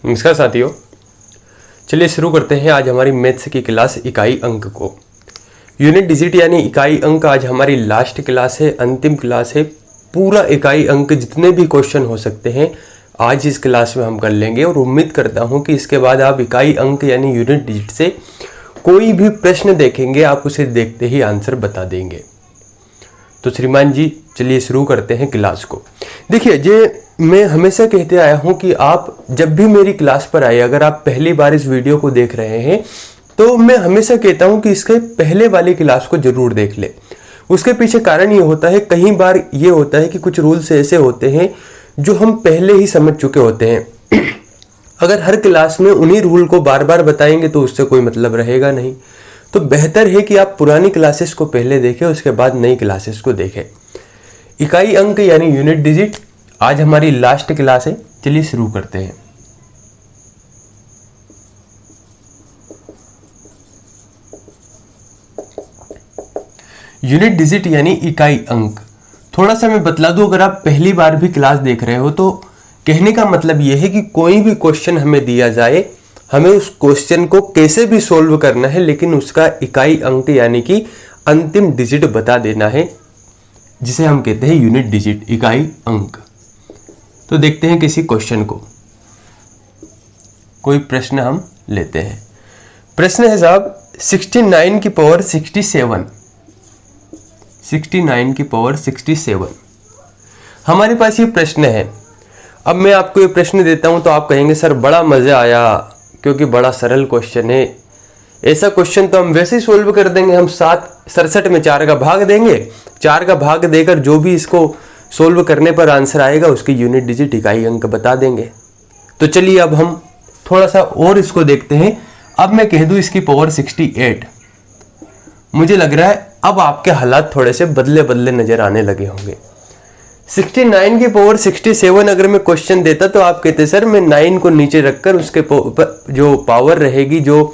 नमस्कार साथियों, चलिए शुरू करते हैं आज हमारी मैथ्स की क्लास इकाई अंक को। यूनिट डिजिट यानी इकाई अंक आज हमारी लास्ट क्लास है, अंतिम क्लास है। पूरा इकाई अंक जितने भी क्वेश्चन हो सकते हैं आज इस क्लास में हम कर लेंगे और उम्मीद करता हूं कि इसके बाद आप इकाई अंक यानी यूनिट डिजिट से कोई भी प्रश्न देखेंगे आप उसे देखते ही आंसर बता देंगे। तो श्रीमान जी चलिए शुरू करते हैं क्लास को। देखिए, मैं हमेशा कहते आया हूं कि आप जब भी मेरी क्लास पर आए, अगर आप पहली बार इस वीडियो को देख रहे हैं तो मैं हमेशा कहता हूं कि इसके पहले वाली क्लास को जरूर देख ले। उसके पीछे कारण ये होता है, कई बार ये होता है कि कुछ रूल्स ऐसे होते हैं जो हम पहले ही समझ चुके होते हैं। अगर हर क्लास में उन्हीं रूल को बार बार बताएंगे तो उससे कोई मतलब रहेगा नहीं। तो बेहतर है कि आप पुरानी क्लासेस को पहले देखें, उसके बाद नई क्लासेस को देखें। इकाई अंक यानी यूनिट डिजिट आज हमारी लास्ट क्लास है। चलिए शुरू करते हैं। यूनिट डिजिट यानी इकाई अंक, थोड़ा सा मैं बतला दूं, अगर आप पहली बार भी क्लास देख रहे हो तो कहने का मतलब यह है कि कोई भी क्वेश्चन हमें दिया जाए, हमें उस क्वेश्चन को कैसे भी सोल्व करना है, लेकिन उसका इकाई अंक यानी कि अंतिम डिजिट बता देना है, जिसे हम कहते हैं यूनिट डिजिट, इकाई अंक। तो देखते हैं किसी क्वेश्चन को, कोई प्रश्न हम लेते हैं। प्रश्न है साहब 69 की पावर 67, 69 की पावर 67 हमारे पास ये प्रश्न है। अब मैं आपको ये प्रश्न देता हूं तो आप कहेंगे सर बड़ा मजा आया क्योंकि बड़ा सरल क्वेश्चन है। ऐसा क्वेश्चन तो हम वैसे ही सोल्व कर देंगे, हम 67 में 4 का भाग देंगे, 4 का भाग देकर जो भी इसको सोल्व करने पर आंसर आएगा उसकी यूनिट डिजिट इकाई अंक बता देंगे। तो चलिए अब हम थोड़ा सा और इसको देखते हैं। अब मैं कह दूं इसकी पावर 68, मुझे लग रहा है अब आपके हालात थोड़े से बदले बदले नजर आने लगे होंगे। 69 की पावर 67 अगर मैं क्वेश्चन देता तो आप कहते सर मैं 9 को नीचे रखकर उसके जो पावर रहेगी, जो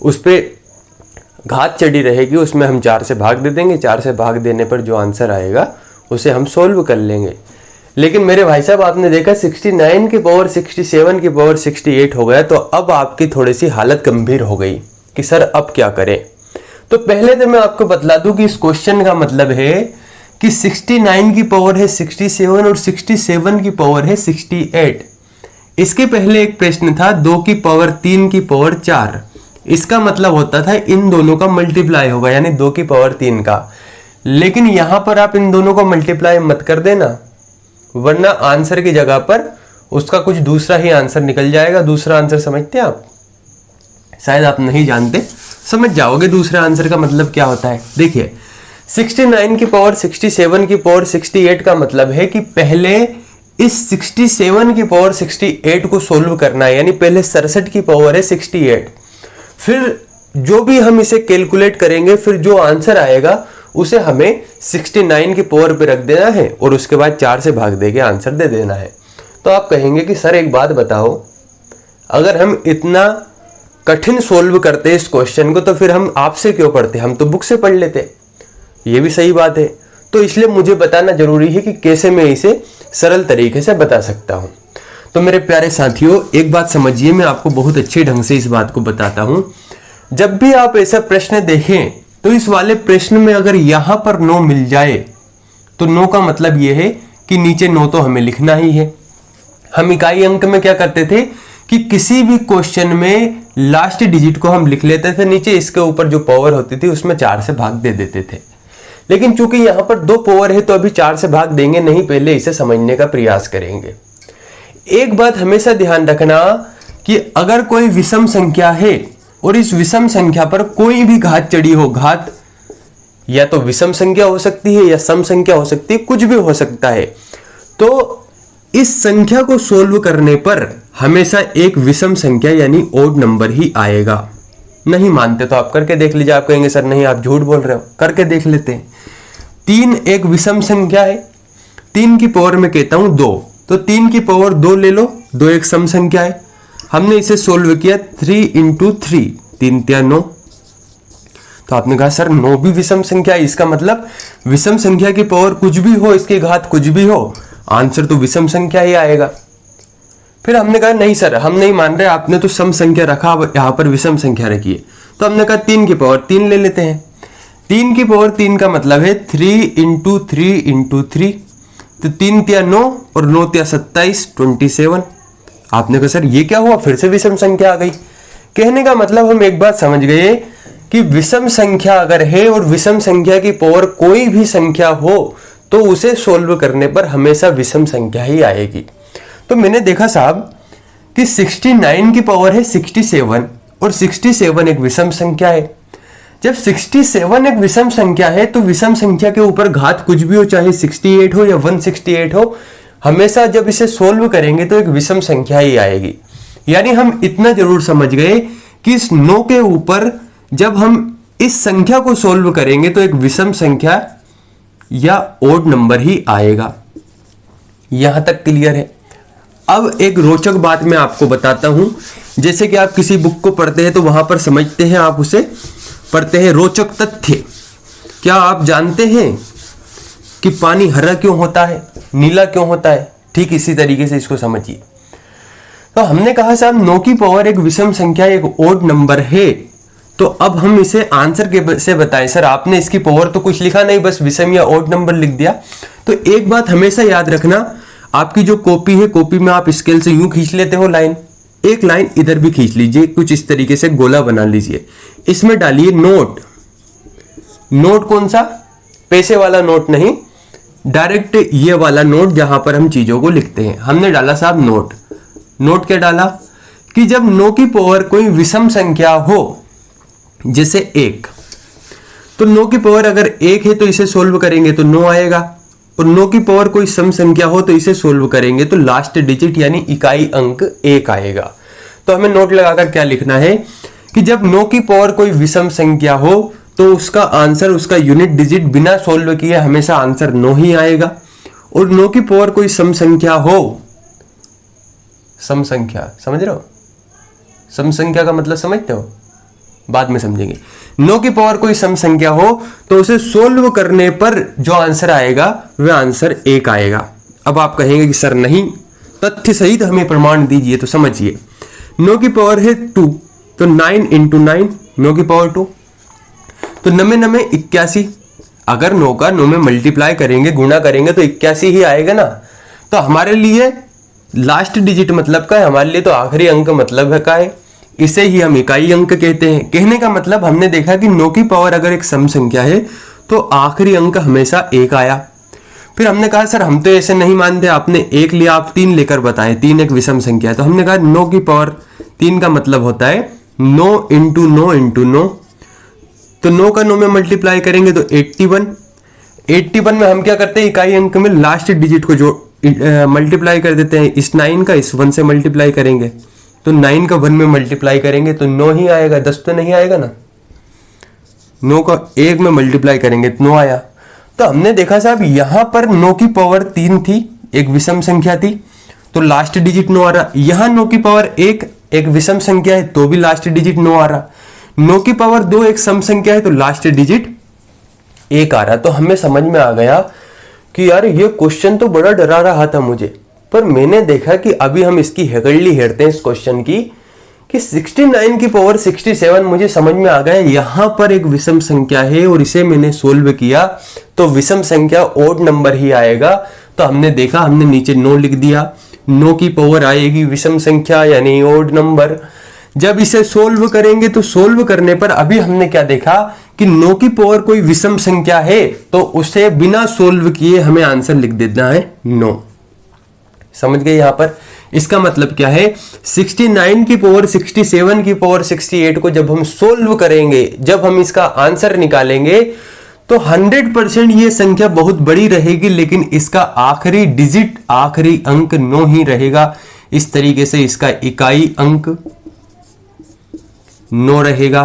उस पर घात चढ़ी रहेगी, उसमें हम 4 से भाग दे देंगे। 4 से भाग देने पर जो आंसर आएगा उसे हम सोल्व कर लेंगे। लेकिन मेरे भाई साहब आपने देखा 69 की पावर 67 की पावर 68 हो गया, तो अब आपकी थोड़ी सी हालत गंभीर हो गई कि सर अब क्या करें। तो पहले तो मैं आपको बतला दूं कि इस क्वेश्चन का मतलब है कि 69 की पावर है 67 और 67 की पावर है 68। इसके पहले एक प्रश्न था 2 की पावर 3 की पावर 4, इसका मतलब होता था इन दोनों का मल्टीप्लाई होगा, यानी 2 की पावर 3 का। लेकिन यहां पर आप इन दोनों को मल्टीप्लाई मत कर देना, वरना आंसर की जगह पर उसका कुछ दूसरा ही आंसर निकल जाएगा। दूसरा आंसर समझते हैं आप? शायद आप नहीं जानते, समझ जाओगे दूसरे आंसर का मतलब क्या होता है। देखिए 69 की पावर 67 की पावर 68 का मतलब है कि पहले इस 67 की पावर 68 को सोल्व करना है, यानी पहले 67 की पावर है 68, फिर जो भी हम इसे कैलकुलेट करेंगे, फिर जो आंसर आएगा उसे हमें 69 की पावर पे रख देना है और उसके बाद 4 से भाग देके आंसर दे देना है। तो आप कहेंगे कि सर एक बात बताओ, अगर हम इतना कठिन सोल्व करते इस क्वेश्चन को तो फिर हम आपसे क्यों पढ़ते, हम तो बुक से पढ़ लेते। ये भी सही बात है। तो इसलिए मुझे बताना जरूरी है कि कैसे मैं इसे सरल तरीके से बता सकता हूं। तो मेरे प्यारे साथियों एक बात समझिए, मैं आपको बहुत अच्छे ढंग से इस बात को बताता हूं। जब भी आप ऐसा प्रश्न देखें तो इस वाले प्रश्न में अगर यहां पर 9 मिल जाए तो 9 का मतलब यह है कि नीचे 9 तो हमें लिखना ही है। हम इकाई अंक में क्या करते थे कि किसी भी क्वेश्चन में लास्ट डिजिट को हम लिख लेते थे, नीचे इसके ऊपर जो पावर होती थी उसमें 4 से भाग दे देते थे। लेकिन चूंकि यहां पर 2 पावर है तो अभी 4 से भाग देंगे नहीं, पहले इसे समझने का प्रयास करेंगे। एक बात हमेशा ध्यान रखना कि अगर कोई विषम संख्या है और इस विषम संख्या पर कोई भी घात चढ़ी हो, घात या तो विषम संख्या हो सकती है या सम संख्या हो सकती है, कुछ भी हो सकता है, तो इस संख्या को सोल्व करने पर हमेशा एक विषम संख्या यानी ओड नंबर ही आएगा। नहीं मानते तो आप करके देख लीजिए। आप कहेंगे सर नहीं आप झूठ बोल रहे हो, करके देख लेते हैं। 3 एक विषम संख्या है, 3 की पावर में कहता हूं 2, तो 3 की पावर 2 ले लो, 2 एक सम संख्या है। हमने इसे सोल्व किया 3 × 3, 3 × 9। तो आपने कहा सर 9 भी विषम संख्या है, इसका मतलब विषम संख्या की पावर कुछ भी हो, इसकी घात कुछ भी हो, आंसर तो विषम संख्या ही आएगा। फिर हमने कहा नहीं सर हम नहीं मान रहे, आपने तो सम संख्या रखा, अब यहाँ पर विषम संख्या रखी है। तो हमने कहा 3 की पावर 3 ले लेते हैं। 3 की पावर 3 का मतलब है 3 इंटू 3 इंटू 3, तो 3 तिया 9 और 9 तिया 27, 27। आपने कहा सर ये क्या हुआ, फिर से विषम संख्या आ गई। कहने का मतलब हम एक बात समझ गए कि विषम संख्या अगर है और विषम संख्या की पावर कोई भी संख्या हो तो उसे सोल्व करने पर हमेशा विषम संख्या ही आएगी। तो मैंने देखा साहब कि 69 की पावर है 67 और 67 एक विषम संख्या है। जब 67 एक विषम संख्या है तो विषम संख्या के ऊपर घात कुछ भी हो, चाहे 68 हो या 168 हो, हमेशा जब इसे सोल्व करेंगे तो एक विषम संख्या ही आएगी। यानी हम इतना जरूर समझ गए कि इस 9 के ऊपर जब हम इस संख्या को सोल्व करेंगे तो एक विषम संख्या या ओड नंबर ही आएगा। यहां तक क्लियर है। अब एक रोचक बात मैं आपको बताता हूं। जैसे कि आप किसी बुक को पढ़ते हैं तो वहां पर समझते हैं, आप उसे पढ़ते हैं रोचक तथ्य। क्या आप जानते हैं कि पानी हरा क्यों होता है, नीला क्यों होता है? ठीक इसी तरीके से इसको समझिए। तो हमने कहा साहब 9 की पावर एक विषम संख्या, एक ओड नंबर है, तो अब हम इसे आंसर के से बताएं। सर आपने इसकी पावर तो कुछ लिखा नहीं, बस विषम या ओड नंबर लिख दिया। तो एक बात हमेशा याद रखना, आपकी जो कॉपी है, कॉपी में आप स्केल से यूं खींच लेते हो लाइन, एक लाइन इधर भी खींच लीजिए, कुछ इस तरीके से गोला बना लीजिए। इसमें डालिए नोट। नोट कौन सा? पैसे वाला नोट नहीं, डायरेक्ट ये वाला नोट जहां पर हम चीजों को लिखते हैं। हमने डाला साहब नोट। नोट क्या डाला कि जब 9 की पावर कोई विषम संख्या हो, जैसे 1, तो 9 की पावर अगर 1 है तो इसे सोल्व करेंगे तो 9 आएगा, और 9 की पावर कोई सम संख्या हो तो इसे सोल्व करेंगे तो लास्ट डिजिट यानी इकाई अंक 1 आएगा। तो हमें नोट लगाकर क्या लिखना है कि जब 9 की पावर कोई विषम संख्या हो तो उसका आंसर, उसका यूनिट डिजिट बिना सोल्व किए हमेशा आंसर 9 ही आएगा। और 9 की पावर कोई सम संख्या हो, सम संख्या समझ रहे हो? सम संख्या का मतलब समझते हो? बाद में समझेंगे। 9 की पावर कोई सम संख्या हो तो उसे सोल्व करने पर जो आंसर आएगा वह आंसर 1 आएगा। अब आप कहेंगे कि सर नहीं, तथ्य सहित हमें प्रमाण दीजिए। तो समझिए 9 की पावर है 2, तो 9 इंटू 9, 9 की पावर 2, तो 9 9 81। अगर 9 का 9 में मल्टीप्लाई करेंगे, गुणा करेंगे तो 81 ही आएगा ना। तो हमारे लिए लास्ट डिजिट मतलब का है, हमारे लिए तो आखिरी अंक मतलब का है, इसे ही हम इकाई अंक कहते हैं। कहने का मतलब हमने देखा कि 9 की पावर अगर एक सम संख्या है तो आखिरी अंक हमेशा 1 आया। फिर हमने कहा सर हम तो ऐसे नहीं मानते, आपने 1 लिया, आप 3 लेकर बताए, 3 एक विषम संख्या है। तो हमने कहा 9 की पावर 3 का मतलब होता है 9 इंटू 9 इंटू 9, तो 9 का 9 में मल्टीप्लाई करेंगे तो 81। 81 में हम क्या करते हैं, इकाई अंक में लास्ट डिजिट को जो मल्टीप्लाई कर देते हैं, इस 9 का इस 1 से मल्टीप्लाई करेंगे तो 9 का 1 में मल्टीप्लाई करेंगे तो 9 ही आएगा, 10 तो नहीं आएगा ना। 9 का 1 में मल्टीप्लाई करेंगे तो 9 आया। तो हमने देखा साहब यहां पर 9 की पावर 3 थी, एक विषम संख्या थी, तो लास्ट डिजिट 9 आ रहा। यहां 9 की पावर 1 एक विषम संख्या है तो भी लास्ट डिजिट 9 आ रहा। 9 की पावर 2 एक सम संख्या है तो लास्ट डिजिट 1 आ रहा। तो हमें समझ में आ गया कि यार ये क्वेश्चन तो बड़ा डरा रहा था मुझे, पर मैंने देखा कि अभी हम इसकी हेगड़ली हेरते हैं इस क्वेश्चन की, कि 69 की पावर 67 मुझे समझ में आ गया। यहां पर एक विषम संख्या है और इसे मैंने सोल्व किया तो विषम संख्या ओड नंबर ही आएगा। तो हमने देखा, हमने नीचे 9 लिख दिया, 9 की पावर आएगी विषम संख्या यानी ओड नंबर। जब इसे सोल्व करेंगे तो सोल्व करने पर अभी हमने क्या देखा कि 9 की पावर कोई विषम संख्या है तो उसे बिना सोल्व किए हमें आंसर लिख देना है 9। समझ गए यहां पर? इसका मतलब क्या है, 69 की पावर 67 की पावर 68 को जब हम सोल्व करेंगे, जब हम इसका आंसर निकालेंगे तो 100% ये संख्या बहुत बड़ी रहेगी, लेकिन इसका आखिरी डिजिट, आखिरी अंक 9 ही रहेगा। इस तरीके से इसका इकाई अंक 9 रहेगा।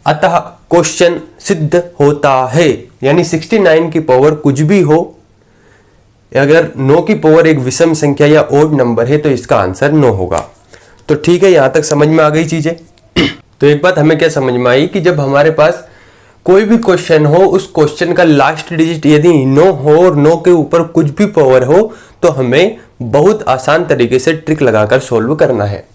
अतः क्वेश्चन सिद्ध होता है, यानी 69 की पावर कुछ भी हो, अगर 9 की पावर एक विषम संख्या या ओड नंबर है तो इसका आंसर 9 होगा। तो ठीक है, यहां तक समझ में आ गई चीजें। तो एक बात हमें क्या समझ में आई कि जब हमारे पास कोई भी क्वेश्चन हो, उस क्वेश्चन का लास्ट डिजिट यदि 9 हो और 9 के ऊपर कुछ भी पावर हो तो हमें बहुत आसान तरीके से ट्रिक लगाकर सोल्व करना है।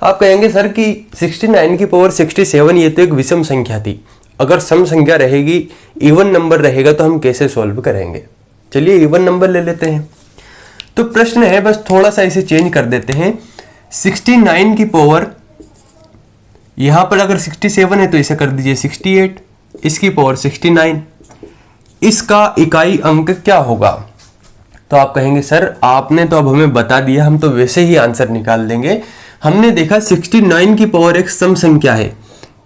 आप कहेंगे सर कि 69 की पावर 67 ये तो एक विषम संख्या थी, अगर सम संख्या रहेगी, इवन नंबर रहेगा तो हम कैसे सोल्व करेंगे। चलिए इवन नंबर ले लेते हैं। तो प्रश्न है, बस थोड़ा सा इसे चेंज कर देते हैं। 69 की पावर, यहां पर अगर 67 है तो इसे कर दीजिए 68, इसकी पावर 69, इसका इकाई अंक क्या होगा। तो आप कहेंगे सर आपने तो अब हमें बता दिया, हम तो वैसे ही आंसर निकाल देंगे। हमने देखा 69 की पावर एक सम संख्या है,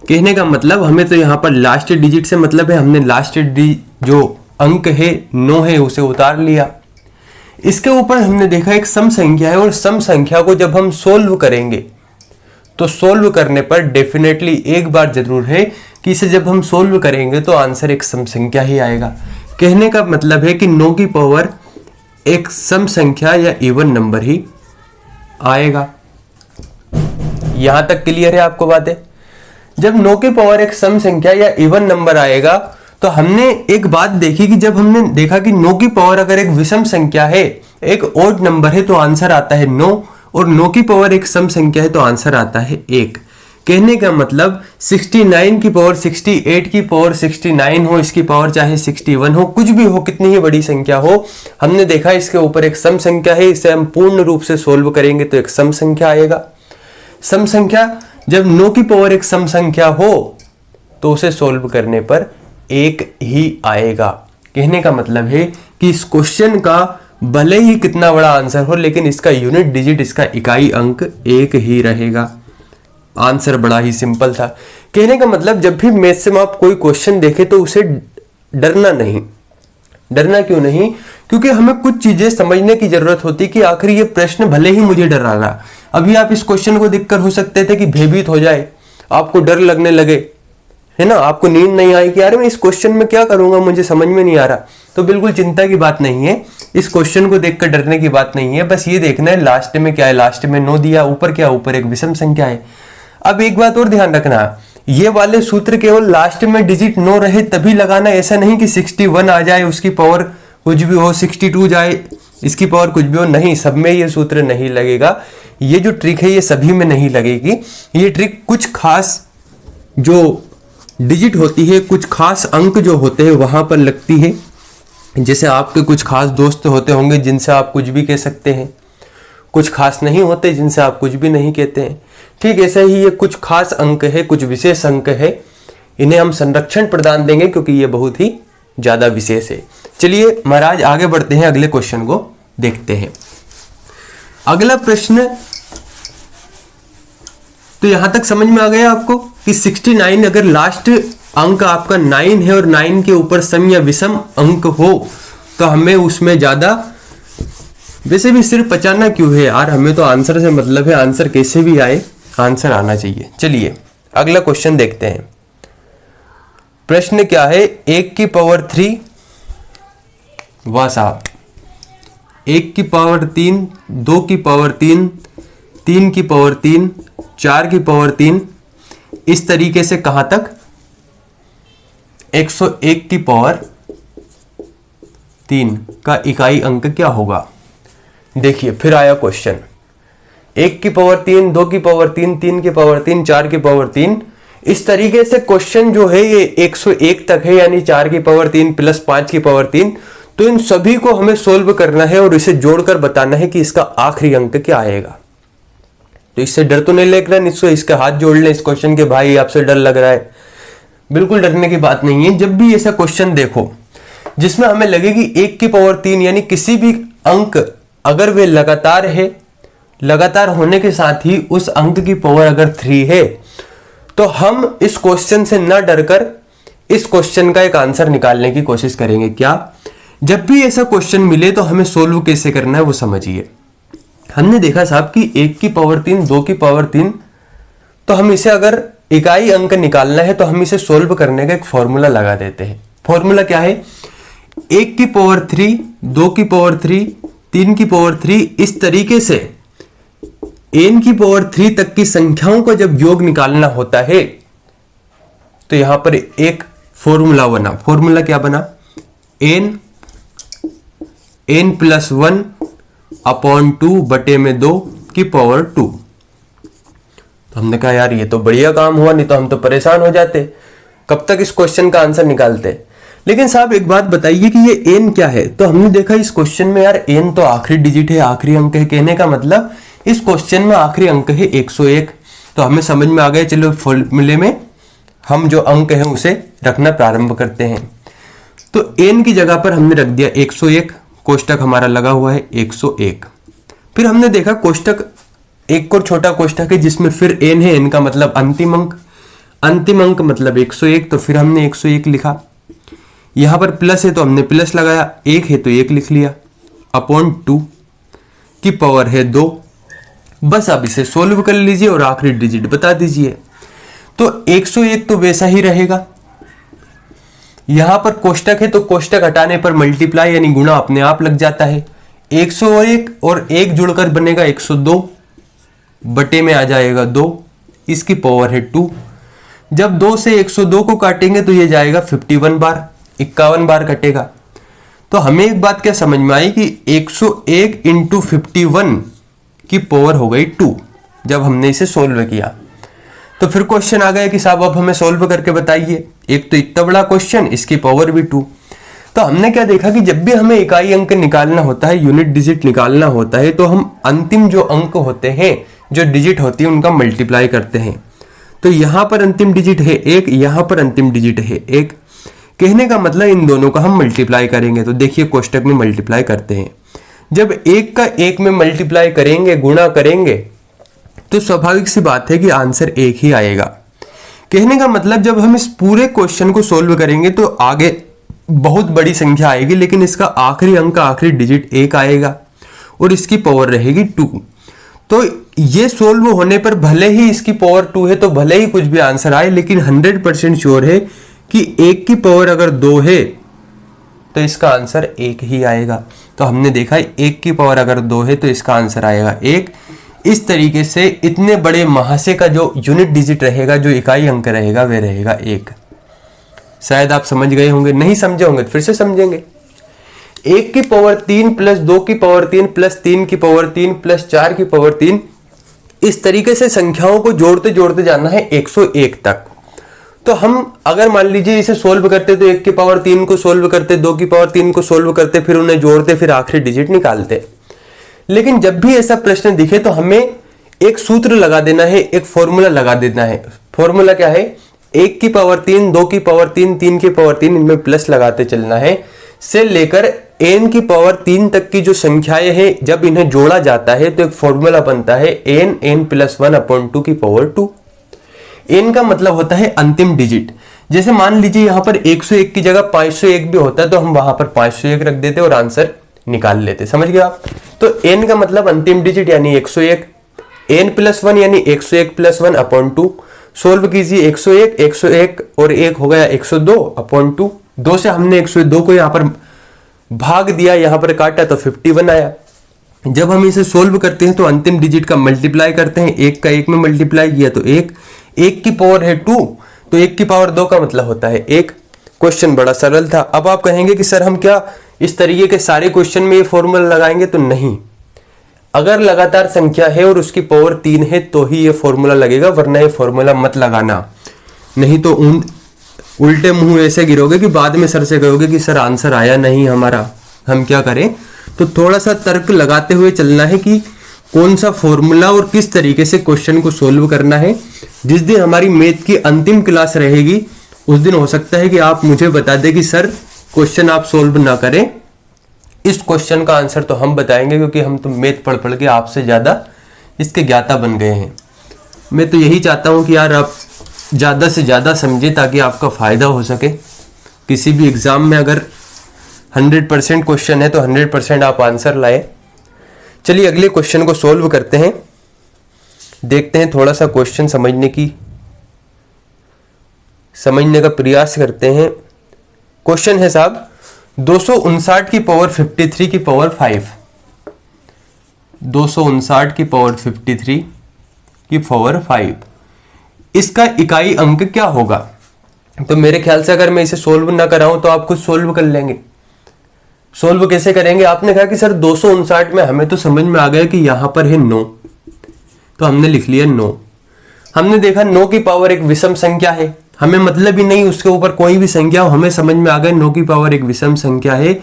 कहने का मतलब हमें तो यहाँ पर लास्ट डिजिट से मतलब है, हमने लास्ट जो अंक है 9 है उसे उतार लिया। इसके ऊपर हमने देखा एक सम संख्या है, और सम संख्या को जब हम सोल्व करेंगे तो सोल्व करने पर डेफिनेटली एक बार जरूर है कि इसे जब हम सोल्व करेंगे तो आंसर एक सम संख्या ही आएगा। कहने का मतलब है कि 9 की पावर एक सम संख्या या इवन नंबर ही आएगा। यहां तक क्लियर है आपको बातें। जब 9 की पावर एक सम संख्या या इवन नंबर आएगा तो हमने एक बात देखी कि जब हमने देखा कि 9 की पावर अगर एक विषम संख्या है, एक ओड नंबर है, तो आंसर आता है 9, और 9 की पावर एक सम संख्या है तो आंसर आता है 1। कहने का मतलब 69 की पावर 68 की पावर 69 हो, इसकी पावर चाहे 61 हो, कुछ भी हो, कितनी ही बड़ी संख्या हो, हमने देखा इसके ऊपर एक सम संख्या है, इसे हम पूर्ण रूप से सोल्व करेंगे तो एक सम संख्या आएगा। सम संख्या, जब 9 की पावर एक सम संख्या हो तो उसे सोल्व करने पर 1 ही आएगा। कहने का मतलब है कि इस क्वेश्चन का भले ही कितना बड़ा आंसर हो, लेकिन इसका यूनिट डिजिट, इसका इकाई अंक 1 ही रहेगा। आंसर बड़ा ही सिंपल था। कहने का मतलब जब भी मैथ से आप कोई क्वेश्चन देखें तो उसे डरना नहीं। डरना क्यों नहीं? क्योंकि हमें कुछ चीजें समझने की जरूरत होती कि आखिर ये प्रश्न भले ही मुझे डरा रहा, अभी आप इस क्वेश्चन को देखकर हो सकते थे कि भयभीत हो जाए, आपको डर लगने लगे, है ना, आपको नींद नहीं आई कि यार मैं इस क्वेश्चन में क्या करूंगा, मुझे समझ में नहीं आ रहा। तो बिल्कुल चिंता की बात नहीं है, इस क्वेश्चन को देखकर डरने की बात नहीं है। बस ये देखना है लास्ट में क्या है, लास्ट में 9 दिया, ऊपर क्या, ऊपर एक विषम संख्या है। अब एक बात और ध्यान रखना, ये वाले सूत्र केवल लास्ट में डिजिट 9 रहे तभी लगाना, ऐसा नहीं कि 61 आ जाए, उसकी पावर कुछ भी हो, 62 जाए, इसकी पावर कुछ भी हो, नहीं, सब में ये सूत्र नहीं लगेगा। ये जो ट्रिक है ये सभी में नहीं लगेगी। ये ट्रिक कुछ खास जो डिजिट होती है, कुछ खास अंक जो होते हैं वहां पर लगती है। जैसे आपके कुछ खास दोस्त होते होंगे जिनसे आप कुछ भी कह सकते हैं, कुछ खास नहीं होते जिनसे आप कुछ भी नहीं कहते हैं। ठीक ऐसे ही ये कुछ खास अंक है, कुछ विशेष अंक है, इन्हें हम संरक्षण प्रदान देंगे क्योंकि ये बहुत ही ज्यादा विशेष है। चलिए महाराज आगे बढ़ते हैं, अगले क्वेश्चन को देखते हैं। अगला प्रश्न, तो यहां तक समझ में आ गया आपको कि 69 अगर लास्ट अंक आपका 9 है और 9 के ऊपर सम या विषम अंक हो तो हमें उसमें ज्यादा, वैसे भी सिर्फ बचाना क्यों है यार, हमें तो आंसर से मतलब है, आंसर कैसे भी आए आंसर आना चाहिए। चलिए अगला क्वेश्चन देखते हैं। प्रश्न क्या है, 1 की पावर 3, वाह साहब, 1 की पावर 3, 2 की पावर 3, 3 की पावर 3, 4 की पावर 3, इस तरीके से कहां तक 101 की पावर 3 का इकाई अंक क्या होगा। देखिए फिर आया क्वेश्चन, 1 की पावर 3, 2 की पावर 3, 3 की पावर 3, 4 की पावर 3, इस तरीके से क्वेश्चन जो है ये 101 तक है, यानी 4 की पावर 3 प्लस 5 की पावर 3। तो इन सभी को हमें सोल्व करना है और इसे जोड़कर बताना है कि इसका आखिरी अंक क्या आएगा। तो इससे डर तो नहीं लग रहा, निश्चय इसके हाथ जोड़ लें इस क्वेश्चन के, भाई आपसे डर लग रहा है, बिल्कुल डरने की बात नहीं है। जब भी ऐसा क्वेश्चन देखो जिसमें हमें लगे कि 1 की पावर 3 यानी किसी भी अंक अगर वे लगातार है, लगातार होने के साथ ही उस अंक की पावर अगर 3 है, तो हम इस क्वेश्चन से न डरकर इस क्वेश्चन का एक आंसर निकालने की कोशिश करेंगे। क्या, जब भी ऐसा क्वेश्चन मिले तो हमें सोल्व कैसे करना है वो समझिए। हमने देखा साहब कि 1 की पावर 3, 2 की पावर 3, तो हम इसे अगर इकाई अंक निकालना है तो हम इसे सोल्व करने का एक फॉर्मूला लगा देते हैं। फॉर्मूला क्या है, 1 की पावर 3, 2 की पावर 3, 3 की पावर 3, इस तरीके से n की पावर 3 तक की संख्याओं का जब योग निकालना होता है तो यहां पर एक फॉर्मूला बना। फॉर्मूला क्या बना, n+1 अपॉन 2 बटे में 2 की पावर 2। तो हमने कहा यार ये तो बढ़िया काम हुआ, नहीं तो हम तो परेशान हो जाते, कब तक इस क्वेश्चन का आंसर निकालते। लेकिन साहब एक बात बताइए कि ये एन क्या है। तो हमने देखा इस क्वेश्चन में यार एन तो आखिरी डिजिट है, आखिरी अंक है। कहने का मतलब इस क्वेश्चन में आखिरी अंक है 101। तो हमें समझ में आ गया, चलो फॉर्मूले में हम जो अंक है उसे रखना प्रारंभ करते हैं। तो एन की जगह पर हमने रख दिया 101, कोष्टक हमारा लगा हुआ है 101। फिर हमने देखा कोष्टक एक और छोटा कोष्टक है जिसमें फिर एन है, एन का मतलब अंतिम अंक, अंतिम अंक मतलब 101। तो फिर हमने 101 लिखा। यहां पर प्लस है तो हमने प्लस लगाया, एक है तो एक लिख लिया, अपॉन 2 की पावर है 2। बस अब इसे सोल्व कर लीजिए और आखिरी डिजिट बता दीजिए। तो 101 तो वैसा ही रहेगा। यहां पर कोष्टक है तो कोष्टक हटाने पर मल्टीप्लाई यानी गुणा अपने आप लग जाता है। 101 और 1 जुड़कर बनेगा 102, बटे में आ जाएगा 2, इसकी पावर है 2। जब 2 से 102 को काटेंगे तो ये जाएगा 51 बार, 51 बार कटेगा। तो हमें एक बात क्या समझ में आई कि 101 इंटू 51 की पावर हो गई 2 जब हमने इसे सोल्व किया। तो फिर क्वेश्चन आ गया कि साहब अब हमें सोल्व करके बताइए। एक तो इतना बड़ा क्वेश्चन, इसकी पावर भी 2। तो हमने क्या देखा कि जब भी हमें इकाई अंक निकालना होता है, यूनिट डिजिट निकालना होता है, तो हम अंतिम जो अंक होते हैं, जो डिजिट होती है, उनका मल्टीप्लाई करते हैं। तो यहां पर अंतिम डिजिट है 1, यहां पर अंतिम डिजिट है 1। कहने का मतलब इन दोनों का हम मल्टीप्लाई करेंगे। तो देखिए कोष्टक में मल्टीप्लाई करते हैं। जब 1 का 1 में मल्टीप्लाई करेंगे, गुणा करेंगे, तो स्वाभाविक सी बात है कि आंसर 1 ही आएगा। कहने का मतलब जब हम इस पूरे क्वेश्चन को सोल्व करेंगे तो आगे बहुत बड़ी संख्या आएगी, लेकिन इसका आखिरी अंक, आखिरी डिजिट 1 आएगा और इसकी पावर रहेगी 2। तो ये सोल्व होने पर भले ही इसकी पावर 2 है तो भले ही कुछ भी आंसर आए, लेकिन 100% श्योर है कि 1 की पावर अगर 2 है तो इसका आंसर 1 ही आएगा। तो हमने देखा 1 की पावर अगर 2 है तो इसका आंसर आएगा 1। इस तरीके से इतने बड़े महाशय का जो यूनिट डिजिट रहेगा, जो इकाई अंक रहेगा, वह रहेगा 1। शायद आप समझ गए होंगे, नहीं समझे होंगे फिर से समझेंगे। 1 की पावर 3 प्लस 2 की पावर 3 प्लस 3 की पावर 3 प्लस 4 की पावर 3, इस तरीके से संख्याओं को जोड़ते जोड़ते जाना है 101 तक। तो हम अगर मान लीजिए इसे सोल्व करते तो 1 की पावर 3 को सोल्व करते, 2 की पावर 3 को सोल्व करते, फिर उन्हें जोड़ते, फिर आखिरी डिजिट निकालते। लेकिन जब भी ऐसा प्रश्न दिखे तो हमें एक सूत्र लगा देना है, एक फॉर्मूला लगा देना है। फॉर्मूला क्या है? 1 की पावर 3, 2 की पावर 3, 3 की पावर 3, इनमें प्लस लगाते चलना है, से लेकर n की पावर 3 तक की जो संख्याएं हैं, जब इन्हें जोड़ा जाता है तो एक फॉर्मूला बनता है n प्लस 1 अपॉन 2 की पावर 2। n का मतलब होता है अंतिम डिजिट। जैसे मान लीजिए यहां पर 101 की जगह 501 भी होता है तो हम वहां पर 501 रख देते और आंसर निकाल लेते। समझ गए आप? तो n का मतलब अंतिम डिजिट यानी 101, n प्लस 1 यानी 101 प्लस 1 अपॉन 2। सोल्व कीजिए 101, 101 और 1 हो गया 102 अपॉन 2। 2 से हमने 102 को यहाँ पर भाग दिया, यहाँ पर काटा तो 51 आया। जब हम इसे सोल्व करते हैं तो अंतिम डिजिट का मल्टीप्लाई करते हैं। 1 का 1 में मल्टीप्लाई किया तो 1, 1 की पावर है 2, तो 1 की पावर 2 का मतलब होता है 1। क्वेश्चन बड़ा सरल था। अब आप कहेंगे कि सर हम क्या इस तरीके के सारे क्वेश्चन में ये फॉर्मूला लगाएंगे? तो नहीं, अगर लगातार संख्या है और उसकी पावर 3 है तो ही ये फॉर्मूला लगेगा, वरना ये फॉर्मूला मत लगाना। नहीं तो उल्टे मुंह ऐसे गिरोगे कि बाद में सर से कहोगे कि सर आंसर आया नहीं हमारा, हम क्या करें? तो थोड़ा सा तर्क लगाते हुए चलना है कि कौन सा फॉर्मूला और किस तरीके से क्वेश्चन को सोल्व करना है। जिस दिन हमारी मैथ की अंतिम क्लास रहेगी उस दिन हो सकता है कि आप मुझे बता दें कि सर क्वेश्चन आप सोल्व ना करें, इस क्वेश्चन का आंसर तो हम बताएंगे, क्योंकि हम तो मैथ पढ़ पढ़ के आपसे ज्यादा इसके ज्ञाता बन गए हैं। मैं तो यही चाहता हूं कि यार आप ज्यादा से ज्यादा समझे ताकि आपका फायदा हो सके। किसी भी एग्जाम में अगर 100% क्वेश्चन है तो 100% आप आंसर लाए। चलिए अगले क्वेश्चन को सोल्व करते हैं, देखते हैं, थोड़ा सा क्वेश्चन समझने का प्रयास करते हैं। क्वेश्चन है साहब 259 की पावर 53 की पावर 5, 259 की पावर 53 की पावर 5, इसका इकाई अंक क्या होगा? तो मेरे ख्याल से अगर मैं इसे सोल्व ना कराऊं तो आप खुद सोल्व कर लेंगे। सोल्व कैसे करेंगे? आपने कहा कि सर 259 में हमें तो समझ में आ गया कि यहां पर है 9, तो हमने लिख लिया 9। हमने देखा 9 की पावर एक विषम संख्या है, हमें मतलब ही नहीं उसके ऊपर कोई भी संख्या हो, हमें समझ में आ गया 9 की पावर एक विषम संख्या है।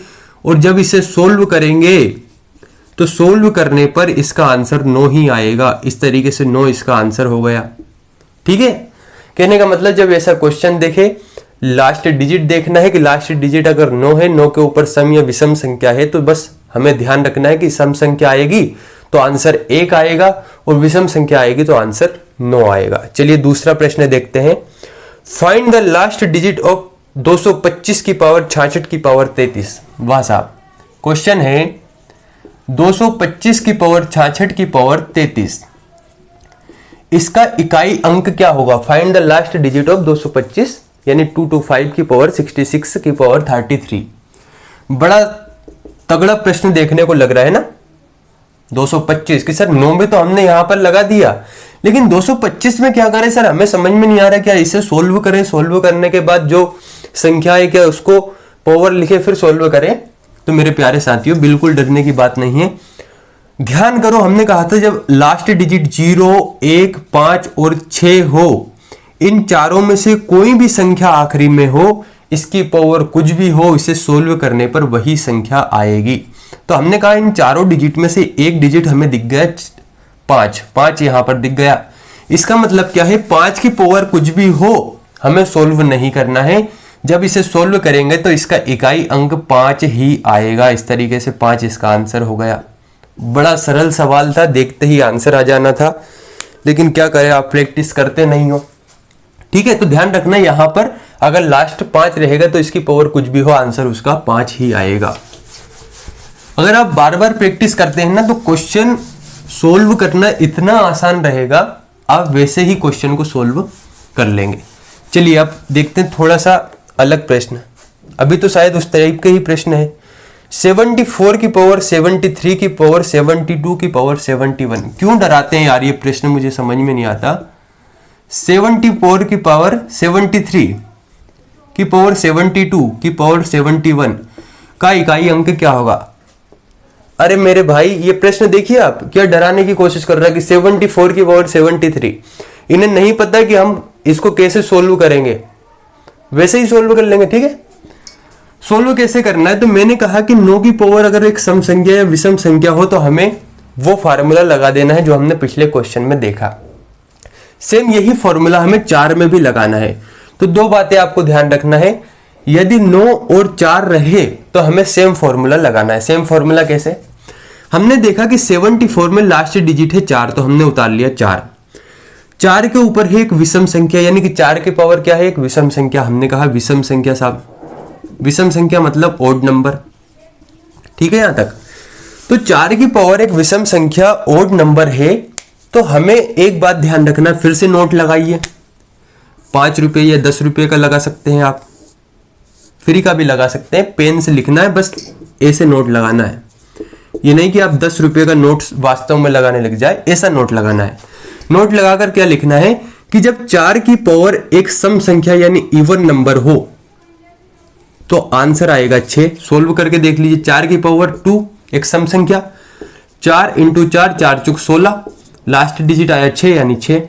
और जब इसे सोल्व करेंगे तो सोल्व करने पर इसका आंसर 9 ही आएगा। इस तरीके से 9 इसका आंसर हो गया। ठीक है, कहने का मतलब जब ऐसा क्वेश्चन देखे, लास्ट डिजिट देखना है कि लास्ट डिजिट अगर 9 है, 9 के ऊपर सम या विषम संख्या है, तो बस हमें ध्यान रखना है कि सम संख्या आएगी तो आंसर 1 आएगा और विषम संख्या आएगी तो आंसर 9 आएगा। चलिए दूसरा प्रश्न देखते हैं। Find the last digit of 225 की पावर 66 की पावर 33। वाह साहब, क्वेश्चन है 225 की पावर 66 की पावर 33, इसका इकाई अंक क्या होगा? Find the last digit of 225 यानी 225 की पावर 66 की पावर 33। बड़ा तगड़ा प्रश्न देखने को लग रहा है ना। 225 कि सर 9 में तो हमने यहां पर लगा दिया, लेकिन 225 में क्या करें सर, हमें समझ में नहीं आ रहा। क्या इसे सोल्व करें, सोल्व करने के बाद जो संख्या है क्या उसको पावर लिखे फिर सोल्व करें? तो मेरे प्यारे साथियों बिल्कुल डरने की बात नहीं है, ध्यान करो। हमने कहा था जब लास्ट डिजिट 0, 1, 5 और 6 हो, इन चारों में से कोई भी संख्या आखिरी में हो, इसकी पावर कुछ भी हो, इसे सोल्व करने पर वही संख्या आएगी। तो हमने कहा इन चारों डिजिट में से एक डिजिट हमें दिख गया 5, 5 यहां पर दिख गया। इसका मतलब क्या है, 5 की पावर कुछ भी हो हमें सोल्व नहीं करना है। जब इसे सोल्व करेंगे तो इसका इकाई अंक 5 ही आएगा। इस तरीके से 5 इसका आंसर हो गया। बड़ा सरल सवाल था, देखते ही आंसर आ जाना था, लेकिन क्या करें आप प्रैक्टिस करते नहीं हो। ठीक है, तो ध्यान रखना यहां पर अगर लास्ट 5 रहेगा तो इसकी पावर कुछ भी हो आंसर उसका 5 ही आएगा। अगर आप बार बार प्रैक्टिस करते हैं ना तो क्वेश्चन सोल्व करना इतना आसान रहेगा, आप वैसे ही क्वेश्चन को सोल्व कर लेंगे। चलिए अब देखते हैं थोड़ा सा अलग प्रश्न। अभी तो शायद उस टाइप के ही प्रश्न है। 74 की पावर 73 की पावर 72 की पावर 71। क्यों डराते हैं यार, ये प्रश्न मुझे समझ में नहीं आता। 74 की पावर 73 की पावर 72 की पावर 71 का इकाई अंक क्या होगा? अरे मेरे भाई ये प्रश्न देखिए, आप क्या डराने की कोशिश कर रहा है कि 74 की पावर 73, इन्हें नहीं पता कि हम इसको कैसे सोल्व करेंगे, वैसे ही सोल्व कर लेंगे। ठीक है, सोल्व कैसे करना है? तो मैंने कहा कि 9 की पावर अगर एक सम संख्या या विषम संख्या हो तो हमें वो फार्मूला लगा देना है जो हमने पिछले क्वेश्चन में देखा। सेम यही फॉर्मूला हमें 4 में भी लगाना है। तो दो बातें आपको ध्यान रखना है, यदि 9 और 4 रहे तो हमें सेम फॉर्मूला लगाना है। सेम फॉर्मूला कैसे? हमने देखा कि 74 में लास्ट डिजिट है 4, तो हमने उतार लिया 4। 4 के ऊपर है एक विषम संख्या, यानी कि 4 की पावर क्या है? एक विषम संख्या। हमने कहा विषम संख्या साहब, विषम संख्या मतलब ओड नंबर। ठीक है यहां तक? तो 4 की पावर एक विषम संख्या ओड नंबर है, तो हमें एक बात ध्यान रखना, फिर से नोट लगाइए। 5 रुपए या 10 रुपए का लगा सकते हैं आप, फ्री का भी लगा सकते हैं। पेन से लिखना है, बस ऐसे नोट लगाना है। ये नहीं कि आप 10 रुपए का नोट वास्तव में लगाने लग जाए, ऐसा नोट लगाना है। नोट लगाकर क्या लिखना है कि जब 4 की पावर एक सम संख्या यानी इवन नंबर हो तो आंसर आएगा 6। सोल्व करके देख लीजिए। 4 की पावर 2 एक सम संख्या, 4 × 4 4 × 16, लास्ट डिजिट आया 6 यानी 6।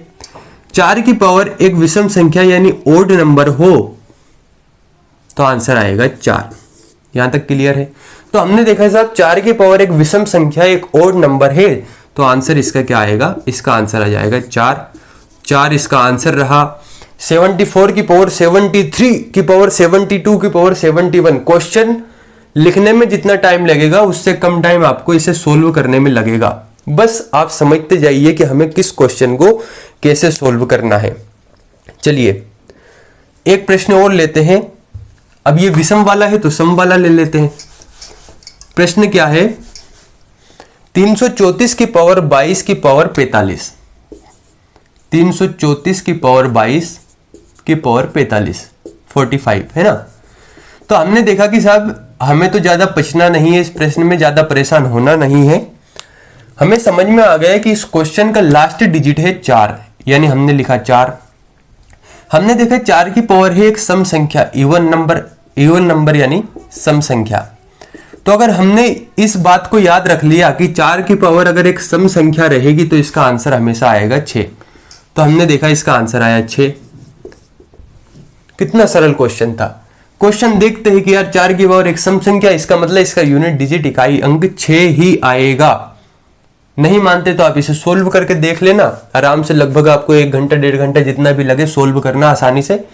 4 की पावर एक विषम संख्या यानी ओड नंबर हो तो आंसर आएगा 4। यहां तक क्लियर है? तो हमने देखा साहब 4 की पावर एक विषम संख्या एक ओड नंबर है, तो आंसर इसका क्या आएगा? इसका आंसर आ जाएगा 4। 4 इसका आंसर रहा। 74 की पावर 73 की पावर 72 की पावर 71। क्वेश्चन लिखने में जितना टाइम लगेगा उससे कम टाइम आपको इसे सोल्व करने में लगेगा। बस आप समझते जाइए कि हमें किस क्वेश्चन को कैसे सोल्व करना है। चलिए एक प्रश्न और लेते हैं। अब ये विषम वाला है तो सम वाला ले लेते हैं। प्रश्न क्या है? 334 की पावर 22 की पावर 45। 334 की पावर 22 की पावर 45, 45 है ना। तो हमने देखा कि साहब हमें तो ज्यादा पचना नहीं है, इस प्रश्न में ज्यादा परेशान होना नहीं है। हमें समझ में आ गया कि इस क्वेश्चन का लास्ट डिजिट है 4, यानी हमने लिखा 4। हमने देखा 4 की पावर है एक सम संख्या इवन नंबर, इवन नंबर यानी सम संख्या। तो अगर हमने इस बात को याद रख लिया कि 4 की पावर अगर एक सम संख्या रहेगी तो इसका आंसर हमेशा आएगा 6, तो हमने देखा इसका आंसर आया 6। कितना सरल क्वेश्चन था। क्वेश्चन देखते हैं कि यार 4 की पावर एक सम संख्या, इसका मतलब इसका यूनिट डिजिट इकाई अंक 6 ही आएगा। नहीं मानते तो आप इसे सोल्व करके देख लेना आराम से, लगभग आपको 1 घंटा 1.5 घंटा जितना भी लगे सोल्व करना आसानी से।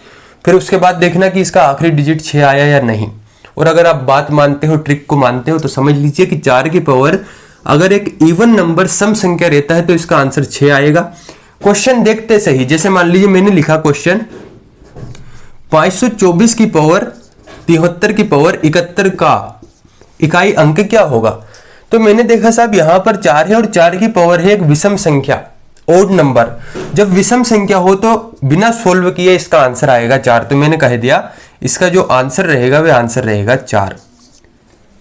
फिर उसके बाद देखना कि इसका आखिरी डिजिट 6 आया या नहीं। और अगर आप बात मानते हो, ट्रिक को मानते हो, तो समझ लीजिए कि 4 की पावर अगर एक इवन नंबर सम संख्या रहता है तो इसका आंसर 6 आएगा। क्वेश्चन देखते सही, जैसे मान लीजिए मैंने लिखा क्वेश्चन 524 की पावर 73 की पावर 71 का इकाई अंक क्या होगा। तो मैंने देखा साहब यहां पर 4 है और 4 की पावर है एक विषम संख्या, ओड नंबर। जब विषम संख्या हो तो बिना सोल्व किए इसका आंसर आएगा 4। तो मैंने कह दिया इसका जो आंसर रहेगा वह आंसर रहेगा 4।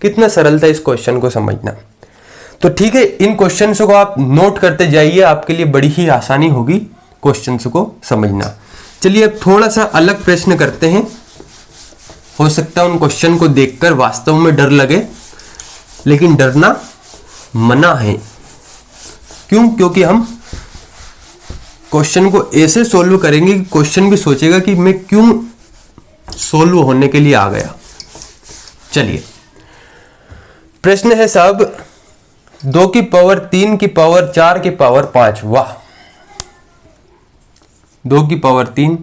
कितना सरल था इस क्वेश्चन को समझना। तो ठीक है, इन क्वेश्चंस को आप नोट करते जाइए, आपके लिए बड़ी ही आसानी होगी क्वेश्चंस को समझना। चलिए अब थोड़ा सा अलग प्रश्न करते हैं। हो सकता है उन क्वेश्चन को देखकर वास्तव में डर लगे, लेकिन डरना मना है। क्यों? क्योंकि हम क्वेश्चन को ऐसे सोल्व करेंगे कि क्वेश्चन भी सोचेगा कि मैं क्यों सोल्व होने के लिए आ गया। चलिए प्रश्न है साहब 2 की पावर 3 की पावर 4 की पावर 5। वाह, 2 की पावर 3,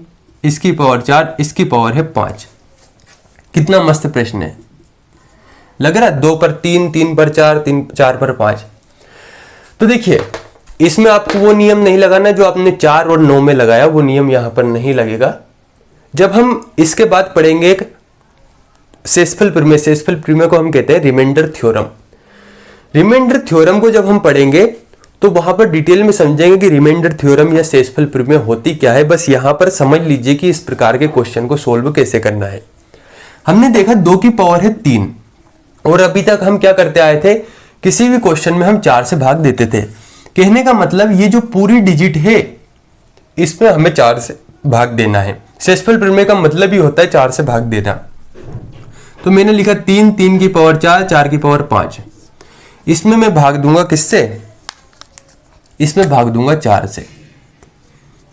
इसकी पावर 4, इसकी पावर है 5। कितना मस्त प्रश्न है, लग रहा है 2 पर 3, 3 पर 4, 4 पर 5। तो देखिए इसमें आपको वो नियम नहीं लगाना जो आपने 4 और 9 में लगाया, वो नियम यहां पर नहीं लगेगा। जब हम इसके बाद पढ़ेंगे एक शेषफल प्रमेय, शेषफल प्रमेय को हम कहते हैं रिमाइंडर थ्योरम। रिमाइंडर थ्योरम को जब हम पढ़ेंगे तो वहां पर डिटेल में समझेंगे कि रिमाइंडर थ्योरम या शेषफल प्रमेय होती क्या है। बस यहां पर समझ लीजिए कि इस प्रकार के क्वेश्चन को सोल्व कैसे करना है। हमने देखा 2 की पावर है 3 और अभी तक हम क्या करते आए थे, किसी भी क्वेश्चन में हम 4 से भाग देते थे। कहने का मतलब ये जो पूरी डिजिट है इसमें हमें 4 से भाग देना है। शेषफल प्रमेय का मतलब ही होता है 4 से भाग देना। तो मैंने लिखा 3, 3 की पावर 4, 4 की पावर 5। इसमें मैं भाग दूंगा किससे? इसमें भाग दूंगा 4 से।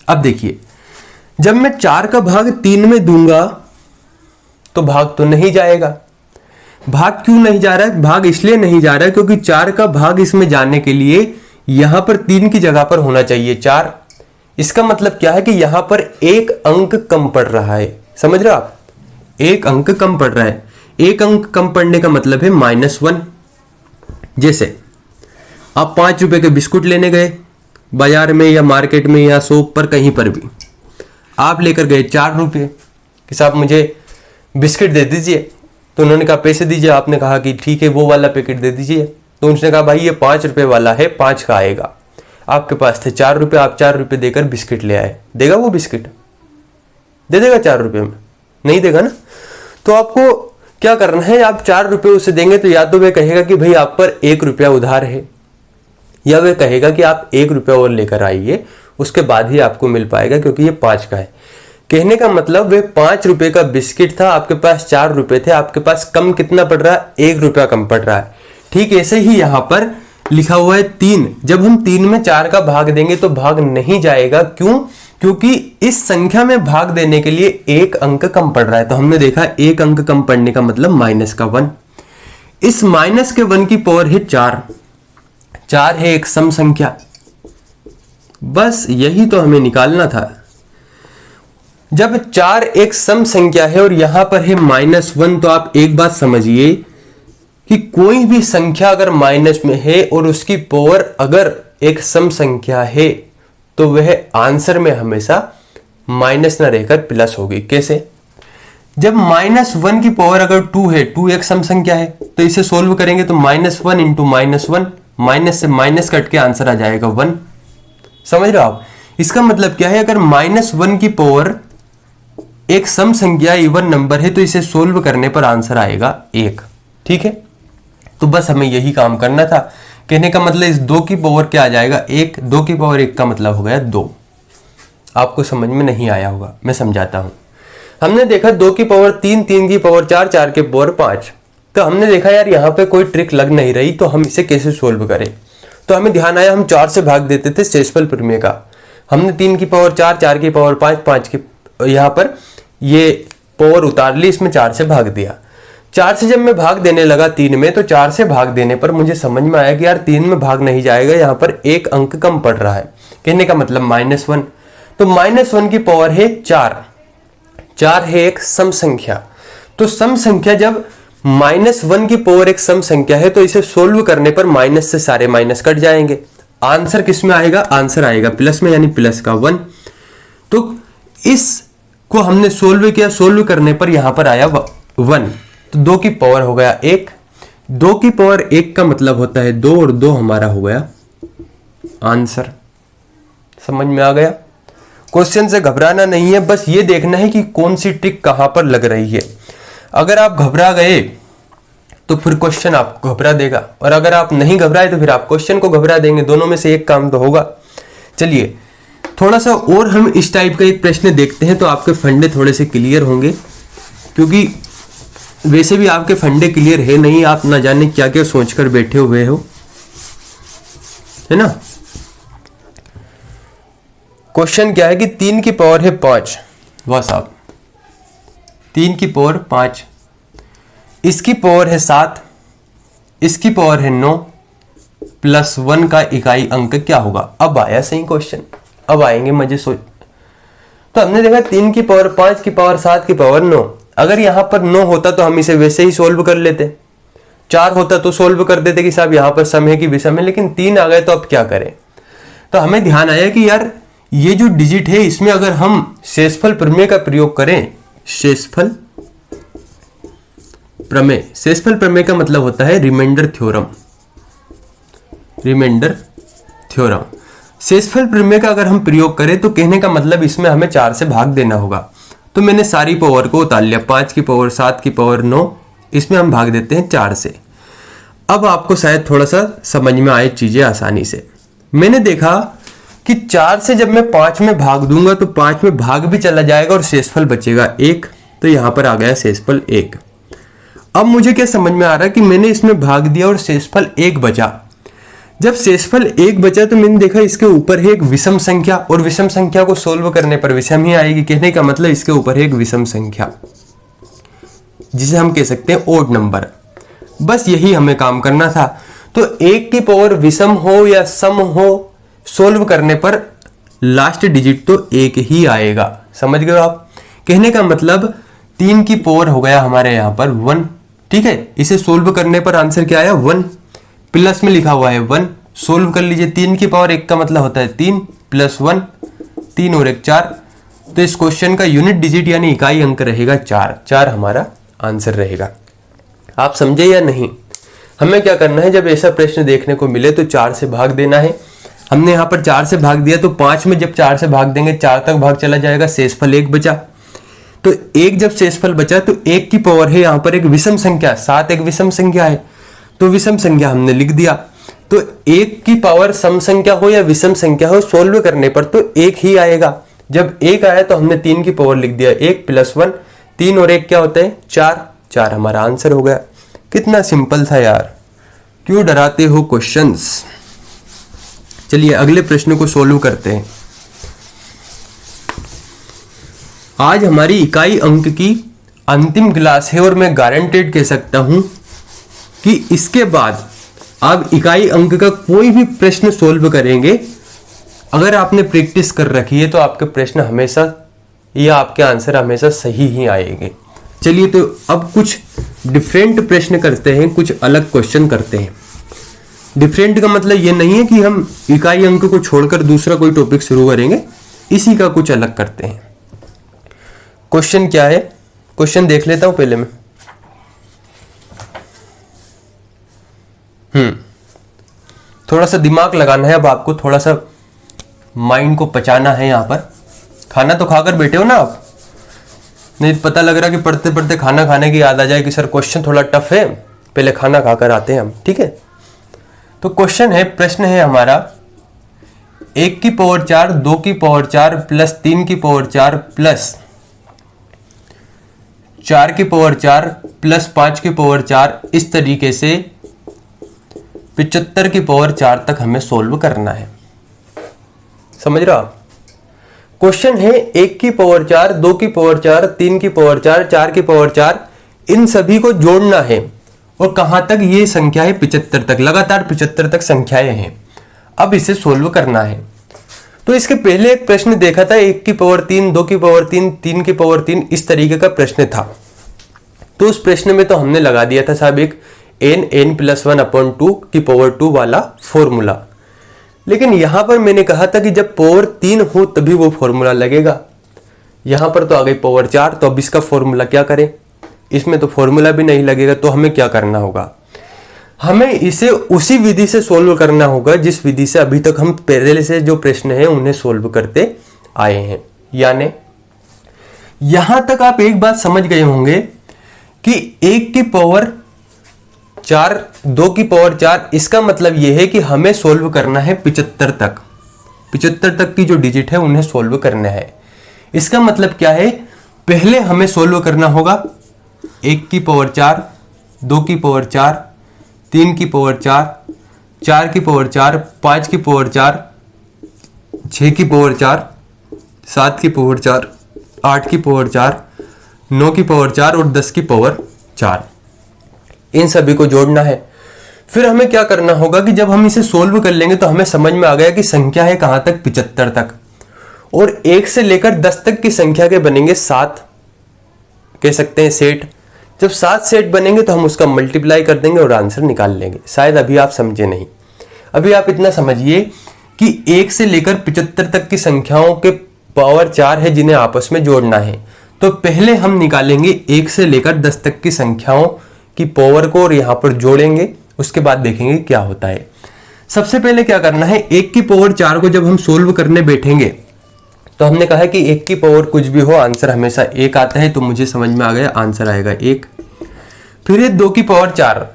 अब देखिए जब मैं 4 का भाग 3 में दूंगा तो भाग तो नहीं जाएगा। भाग क्यों नहीं जा रहा है? भाग इसलिए नहीं जा रहा है क्योंकि 4 का भाग इसमें जाने के लिए यहां पर 3 की जगह पर होना चाहिए 4। इसका मतलब क्या है कि यहां पर एक अंक कम पड़ रहा है। समझ रहे हो आप? एक अंक कम पड़ रहा है। एक अंक कम पड़ने का मतलब है -1। जैसे आप 5 रुपए के बिस्कुट लेने गए बाजार में या मार्केट में या शॉप पर कहीं पर भी, आप लेकर गए 4 रुपये कि साहब मुझे बिस्किट दे दीजिए। तो उन्होंने कहा पैसे दीजिए। आपने कहा कि ठीक है वो वाला पैकेट दे दीजिए। तो उन्होंने कहा भाई ये 5 रुपए वाला है, 5 का आएगा। आपके पास थे 4 रुपए, आप 4 रुपए देकर बिस्किट ले आए। देगा वो बिस्किट? दे देगा 4 रुपए में? नहीं देगा ना। तो आपको क्या करना है, आप 4 रुपए उसे देंगे तो या तो वह कहेगा कि भाई आप पर 1 रुपया उधार है, या वह कहेगा कि आप 1 रुपया और लेकर आइए, उसके बाद ही आपको मिल पाएगा क्योंकि ये 5 का है। कहने का मतलब वे 5 रुपए का बिस्किट था, आपके पास 4 रुपए थे, आपके पास कम कितना पड़ रहा है? 1 रुपया कम पड़ रहा है। ठीक ऐसे ही यहां पर लिखा हुआ है 3। जब हम 3 में 4 का भाग देंगे तो भाग नहीं जाएगा। क्यों? क्योंकि इस संख्या में भाग देने के लिए एक अंक कम पड़ रहा है। तो हमने देखा एक अंक कम पड़ने का मतलब -1। इस -1 की पावर है 4। 4 है एक सम संख्या। बस यही तो हमें निकालना था। जब 4 एक सम संख्या है और यहां पर है -1, तो आप एक बात समझिए कि कोई भी संख्या अगर माइनस में है और उसकी पावर अगर एक सम संख्या है तो वह आंसर में हमेशा माइनस ना रहकर प्लस होगी। कैसे? जब -1 की पावर अगर 2 है, 2 एक सम संख्या है, तो इसे सोल्व करेंगे तो -1 × -1, माइनस से माइनस कट के आंसर आ जाएगा 1। समझ रहे हो आप? इसका मतलब क्या है, अगर -1 की पावर एक सम संख्या इवन नंबर है तो इसे सोल्व करने पर आंसर आएगा 1। ठीक है, तो बस हमें यही काम करना था। कहने का मतलब इस 2 की पावर क्या आ जाएगा? 1। 2 की पावर 1 का मतलब हो गया 2। आपको समझ में नहीं आया होगा, मैं समझाता हूं। हमने देखा 2 की पावर 3, 3 की पावर 4, 4 की पावर 5। तो हमने देखा यार यहाँ पे कोई ट्रिक लग नहीं रही, तो हम इसे कैसे सोल्व करें। तो हमें ध्यान आया हम 4 से भाग देते थे शेषफल प्रमेय का। हमने 3 की पावर 4, 4 की पावर 5, 5 की यहाँ पर ये पावर उतार ली, इसमें 4 से भाग दिया। 4 से जब मैं भाग देने लगा 3 में, तो 4 से भाग देने पर मुझे समझ में आया कि यार 3 में भाग नहीं जाएगा, यहाँ पर एक अंक कम पड़ रहा है। कहने का मतलब -1। तो -1 की पावर है 4। 4 है एक सम संख्या। तो सम संख्या जब -1 की पावर एक सम संख्या है, तो इसे सोल्व करने पर माइनस से सारे माइनस कट जाएंगे। आंसर किस में आएगा? आंसर आएगा प्लस में, यानी प्लस का 1। तो इसको हमने सोल्व किया, सोल्व करने पर यहां पर आया 1। तो 2 की पावर हो गया 1। 2 की पावर 1 का मतलब होता है 2, और 2 हमारा हो गया आंसर। समझ में आ गया? क्वेश्चन से घबराना नहीं है, बस ये देखना है कि कौन सी ट्रिक कहां पर लग रही है। अगर आप घबरा गए तो फिर क्वेश्चन आपको घबरा देगा, और अगर आप नहीं घबराए तो फिर आप क्वेश्चन को घबरा देंगे। दोनों में से एक काम तो होगा। चलिए थोड़ा सा और हम इस टाइप का एक प्रश्न देखते हैं, तो आपके फंडे थोड़े से क्लियर होंगे, क्योंकि वैसे भी आपके फंडे क्लियर है नहीं, आप ना जाने क्या क्या सोचकर बैठे हुए हो, है ना। क्वेश्चन क्या है कि 3 की पावर है 5। वाह साहब, 3 की पावर 5, इसकी पावर है 7, इसकी पावर है 9, प्लस 1 का इकाई अंक क्या होगा। अब आया सही क्वेश्चन, अब आएंगे मजे। सोच, तो हमने देखा 3 की पावर 5 की पावर 7 की पावर 9। अगर यहां पर 9 होता तो हम इसे वैसे ही सोल्व कर लेते। 4 होता तो सोल्व कर देते कि साहब यहां पर सम है कि विषम है, लेकिन 3 आ गए तो अब क्या करें। तो हमें ध्यान आया कि यार ये जो डिजिट है, इसमें अगर हम शेषफल प्रमेय का प्रयोग करें, शेषफल प्रमेय, शेषफल प्रमेय का मतलब होता है रिमाइंडर थ्योरम। रिमाइंडर थ्योरम, शेषफल प्रमेय का अगर हम प्रयोग करें तो कहने का मतलब इसमें हमें 4 से भाग देना होगा। तो मैंने सारी पावर को उतार लिया, 5 की पावर 7 की पावर 9, इसमें हम भाग देते हैं 4 से। अब आपको शायद थोड़ा सा समझ में आए चीजें आसानी से। मैंने देखा कि 4 से जब मैं 5 में भाग दूंगा तो 5 में भाग भी चला जाएगा और शेषफल बचेगा 1। तो यहां पर आ गया शेषफल 1। अब मुझे क्या समझ में आ रहा है कि मैंने इसमें भाग दिया और शेषफल 1 बचा। जब शेषफल 1 बचा तो मैंने देखा इसके ऊपर है एक विषम संख्या, और विषम संख्या को सोल्व करने पर विषम ही आएगी। कहने का मतलब इसके ऊपर है एक विषम संख्या, जिसे हम कह सकते हैं ओड नंबर। बस यही हमें काम करना था। तो 1 की पावर विषम हो या सम हो, सोल्व करने पर लास्ट डिजिट तो 1 ही आएगा। समझ गए आप? कहने का मतलब 3 की पावर हो गया हमारे यहां पर 1। ठीक है, इसे सोल्व करने पर आंसर क्या आया? 1। प्लस में लिखा हुआ है 1, सोल्व कर लीजिए। 3 की पावर 1 का मतलब होता है 3 प्लस 1, 3 और 1 4। तो इस क्वेश्चन का यूनिट डिजिट यानी इकाई अंक रहेगा 4। 4 हमारा आंसर रहेगा। आप समझे या नहीं? हमें क्या करना है, जब ऐसा प्रश्न देखने को मिले तो 4 से भाग देना है। हमने यहां पर 4 से भाग दिया, तो 5 में जब 4 से भाग देंगे 4 तक भाग चला जाएगा, शेषफल 1 बचा। तो 1 जब शेषफल बचा तो 1 की पावर है यहां पर एक विषम संख्या, 7 एक विषम संख्या है, तो विषम संख्या हमने लिख दिया। तो 1 की पावर सम संख्या हो या विषम संख्या हो, सोल्व करने पर तो 1 ही आएगा। जब 1 आया तो हमने 3 की पावर लिख दिया 1 प्लस 1, 3 और 1 क्या होता है? 4। 4 हमारा आंसर हो गया। कितना सिंपल था यार, क्यों डराते हो क्वेश्चंस। चलिए अगले प्रश्न को सोल्व करते हैं। आज हमारी इकाई अंक की अंतिम क्लास है, और मैं गारंटेड कह सकता हूं कि इसके बाद आप इकाई अंक का कोई भी प्रश्न सोल्व करेंगे, अगर आपने प्रैक्टिस कर रखी है तो आपके प्रश्न हमेशा या आपके आंसर हमेशा सही ही आएंगे। चलिए तो अब कुछ डिफरेंट प्रश्न करते हैं, कुछ अलग क्वेश्चन करते हैं। डिफरेंट का मतलब ये नहीं है कि हम इकाई अंक को छोड़कर दूसरा कोई टॉपिक शुरू करेंगे, इसी का कुछ अलग करते हैं। क्वेश्चन क्या है, क्वेश्चन देख लेता हूं पहले मैं। थोड़ा सा दिमाग लगाना है अब आपको, थोड़ा सा माइंड को पचाना है। यहां पर खाना तो खाकर बैठे हो ना आप, नहीं पता लग रहा कि पढ़ते पढ़ते खाना खाने की याद आ जाए कि सर क्वेश्चन थोड़ा टफ है, पहले खाना खाकर आते हैं हम। ठीक है, तो क्वेश्चन है, प्रश्न है हमारा 1 की पावर 4, 2 की पावर 4 प्लस 3 की पावर 4 प्लस 4 की पावर 4 प्लस 5 की पावर 4, इस तरीके से 75 की पावर 4 तक हमें सोल्व करना है। समझ रहे हो आप? क्वेश्चन है 1 की पावर 4, 2 की पावर 4, 3 की पावर 4, 4 की पावर 4, इन सभी को जोड़ना है। और कहां तक? ये संख्या है 75 तक, लगातार 75 तक संख्याएं हैं। अब इसे सोल्व करना है। तो इसके पहले एक प्रश्न देखा था, 1 की पावर 3, 2 की पावर 3, 3 की पावर 3, इस तरीके का प्रश्न था। तो उस प्रश्न में तो हमने लगा दिया था साहब एक n+1/2 की पावर 2 वाला फॉर्मूला। लेकिन यहां पर मैंने कहा था कि जब पावर 3 हो तभी वो फॉर्मूला लगेगा। यहां पर तो आ गई पावर 4, तो अब इसका फॉर्मूला क्या करें? इसमें तो फॉर्मूला भी नहीं लगेगा। तो हमें क्या करना होगा? हमें इसे उसी विधि से सोल्व करना होगा जिस विधि से अभी तक हम पहले से जो प्रश्न है उन्हें सोल्व करते आए हैं। यानी यहां तक आप एक बात समझ गए होंगे कि 1 की पावर 4, 2 की पावर 4, इसका मतलब यह है कि हमें सोल्व करना है 75 तक। 75 तक की जो डिजिट है उन्हें सोल्व करना है। इसका मतलब क्या है? पहले हमें सोल्व करना होगा 1 की पावर 4, 2 की पावर 4, 3 की पावर 4, 4 की पावर 4, 5 की पावर 4, 6 की पावर 4, 7 की पावर 4, 8 की पावर 4, 9 की पावर 4 और 10 की पावर 4, इन सभी को जोड़ना है। फिर हमें क्या करना होगा कि जब हम इसे सोल्व कर लेंगे तो हमें समझ में आ गया कि संख्या है कहां तक? 75 तक। और 1 से लेकर 10 तक की संख्या के बनेंगे 7, कह सकते हैं सेट। जब 7 सेट बनेंगे तो हम उसका मल्टीप्लाई कर देंगे और आंसर निकाल लेंगे। शायद अभी आप समझे नहीं। अभी आप इतना समझिए कि 1 से लेकर 75 तक की संख्याओं के पावर 4 है जिन्हें आपस में जोड़ना है। तो पहले हम निकालेंगे 1 से लेकर 10 तक की संख्याओं की पावर को और यहां पर जोड़ेंगे। उसके बाद देखेंगे क्या होता है। सबसे पहले क्या करना है, 1 की पावर 4 को जब हम सोल्व करने बैठेंगे तो हमने कहा कि 1 की पावर कुछ भी हो आंसर हमेशा 1 आता है। तो मुझे समझ में आ गया आंसर आएगा 1। फिर ये 2 की पावर 4,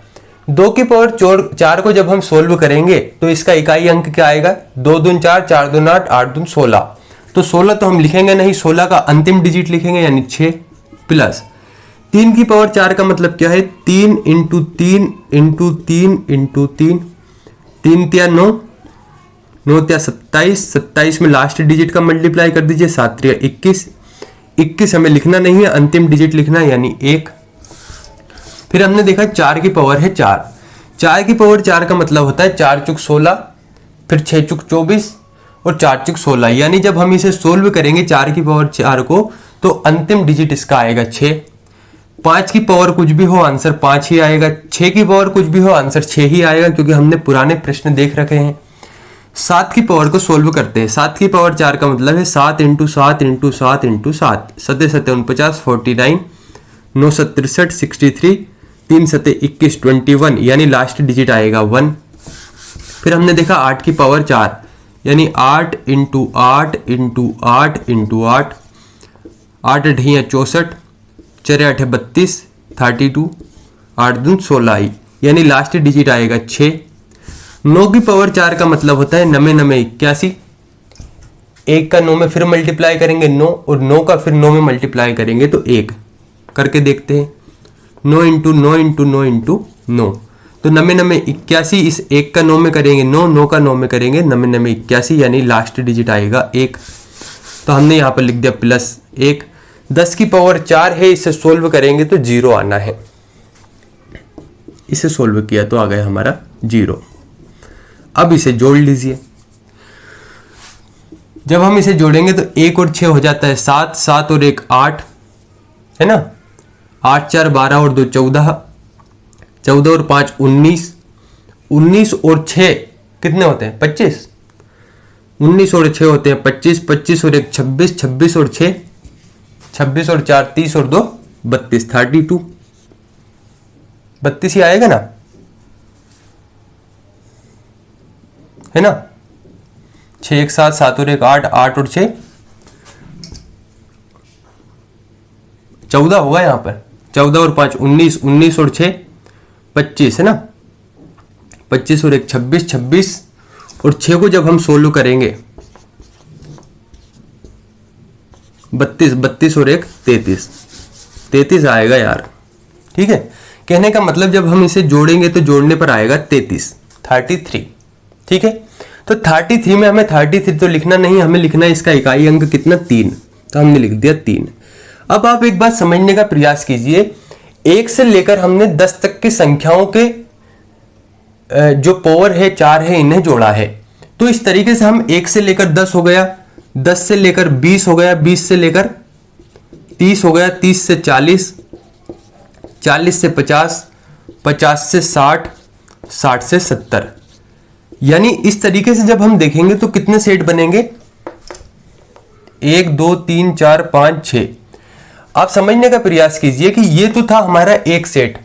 2 की पावर 4 को जब हम सोल्व करेंगे तो इसका इकाई अंक क्या आएगा? 2 दून 4, 4 दून 8, 8 दून 16। तो 16 तो हम लिखेंगे नहीं, 16 का अंतिम डिजिट लिखेंगे यानी 6। प्लस 3 की पावर 4 का मतलब क्या है? 3 इंटू 3 इंटू 3 इंटू 3, 3 तिया 9, 9 तिया 27, 27 में लास्ट डिजिट का मल्टीप्लाई कर दीजिए, 7 तिया 21, 21 हमें लिखना नहीं है, अंतिम डिजिट लिखना है यानी 1। फिर हमने देखा 4 की पावर है 4, 4 की पावर 4 का मतलब होता है 4 चुक 16, फिर 6 चुक 24 और 4 चुक 16। यानी जब हम इसे सोल्व करेंगे 4 की पावर 4 को तो अंतिम डिजिट इसका आएगा 6। 5 की पावर कुछ भी हो आंसर 5 ही आएगा। 6 की पावर कुछ भी हो आंसर 6 ही आएगा क्योंकि हमने पुराने प्रश्न देख रखे हैं। 7 की पावर को सोल्व करते हैं। 7 की पावर 4 का मतलब है 7 इंटू 7 इंटू 7 इंटू 7, 7 7 49, 49, 9 7 63, 63, 3 7 21, 21 यानी लास्ट डिजिट आएगा 1। फिर हमने देखा 8 की पावर 4 यानी 8 इंटू 8 इंटू 8 इंटू 8, 8 अठियाँ 64, 4 8 32, 32, 8 दून 16 यानी लास्ट डिजिट आएगा 6। 9 की पावर 4 का मतलब होता है 9 9 81, 1 का 9 में फिर मल्टीप्लाई करेंगे 9 और 9 का फिर 9 में मल्टीप्लाई करेंगे तो 1 करके देखते हैं। 9 इंटू 9 इंटू 9 इंटू 9 तो 9 9 81, इस 1 का 9 में करेंगे 9, 9 का 9 में करेंगे 9 9 81 यानी लास्ट डिजिट आएगा 1। तो हमने यहाँ पर लिख दिया प्लस 1। 10 की पावर 4 है, इसे सोल्व करेंगे तो 0 आना है। इसे सोल्व किया तो आ गया हमारा 0। अब इसे जोड़ लीजिए। जब हम इसे जोड़ेंगे तो 1 और 6 हो जाता है 7, 7 और 1 8 है ना, 8 4 12 और 2 14, 14 और 5 19, 19 और 6 कितने होते हैं 25, 19 और 6 होते हैं 25, 25 और 1 26, 26 और 6 26 और 4 30 और 2 32, 32, 32 ही आएगा ना, है ना। 6 1 7, 7 और 1 8, 8 और 6 14 होगा यहाँ पर, 14 और 5 19, 19 और 6 25 है ना, 25 और 1 26, 26 और 6 को जब हम सोल्व करेंगे 32, 32 और 1 33, 33 आएगा यार। ठीक है, कहने का मतलब जब हम इसे जोड़ेंगे तो जोड़ने पर आएगा 33। ठीक है, तो 33 में हमें 33 तो लिखना नहीं, हमें लिखना है इसका इकाई अंक कितना, 3। तो हमने लिख दिया 3। अब आप एक बात समझने का प्रयास कीजिए, 1 से लेकर हमने 10 तक की संख्याओं के जो पावर है 4 है, इन्हें जोड़ा है। तो इस तरीके से हम 1 से लेकर 10 हो गया, 10 से लेकर 20 हो गया, 20 से लेकर 30 हो गया, 30 से 40, 40 से 50, 50 से 60, 60 से 70। यानी इस तरीके से जब हम देखेंगे तो कितने सेट बनेंगे, 1 2 3 4 5 6। आप समझने का प्रयास कीजिए कि ये तो था हमारा एक सेट।